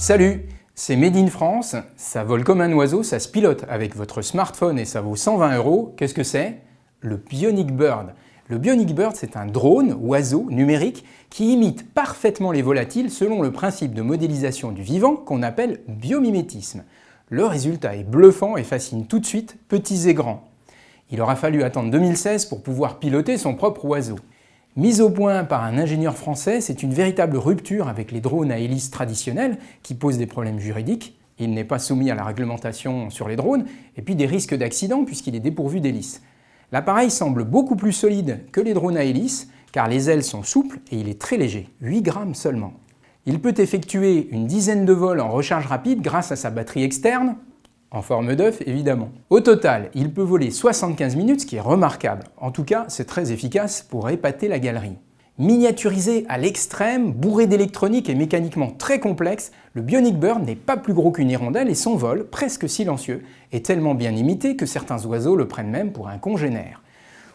Salut, c'est Made in France, ça vole comme un oiseau, ça se pilote avec votre smartphone et ça vaut 120 €. Qu'est-ce que c'est? Le Bionic Bird. Le Bionic Bird, c'est un drone, oiseau, numérique, qui imite parfaitement les volatiles selon le principe de modélisation du vivant qu'on appelle biomimétisme. Le résultat est bluffant et fascine tout de suite, petits et grands. Il aura fallu attendre 2016 pour pouvoir piloter son propre oiseau. Mise au point par un ingénieur français, c'est une véritable rupture avec les drones à hélice traditionnels qui posent des problèmes juridiques. Il n'est pas soumis à la réglementation sur les drones et puis des risques d'accident puisqu'il est dépourvu d'hélice. L'appareil semble beaucoup plus solide que les drones à hélice car les ailes sont souples et il est très léger, 8 grammes seulement. Il peut effectuer une dizaine de vols en recharge rapide grâce à sa batterie externe, en forme d'œuf évidemment. Au total, il peut voler 75 minutes, ce qui est remarquable. En tout cas, c'est très efficace pour épater la galerie. Miniaturisé à l'extrême, bourré d'électronique et mécaniquement très complexe, le Bionic Bird n'est pas plus gros qu'une hirondelle et son vol, presque silencieux, est tellement bien imité que certains oiseaux le prennent même pour un congénère.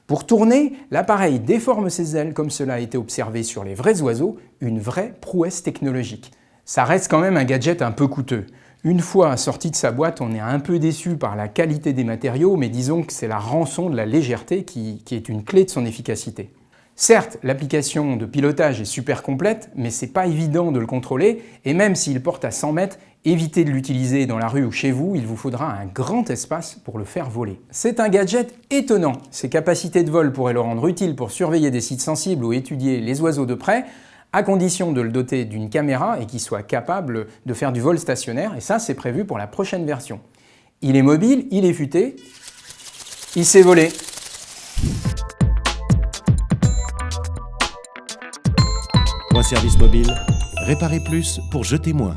Pour tourner, l'appareil déforme ses ailes comme cela a été observé sur les vrais oiseaux, une vraie prouesse technologique. Ça reste quand même un gadget un peu coûteux. Une fois sorti de sa boîte, on est un peu déçu par la qualité des matériaux, mais disons que c'est la rançon de la légèreté qui est une clé de son efficacité. Certes, l'application de pilotage est super complète, mais c'est pas évident de le contrôler, et même s'il porte à 100 mètres, évitez de l'utiliser dans la rue ou chez vous, il vous faudra un grand espace pour le faire voler. C'est un gadget étonnant. Ses capacités de vol pourraient le rendre utile pour surveiller des sites sensibles ou étudier les oiseaux de près, à condition de le doter d'une caméra et qu'il soit capable de faire du vol stationnaire, et ça c'est prévu pour la prochaine version. Il est mobile, il est futé, il sait voler. Point service mobile, réparez plus pour jeter moins.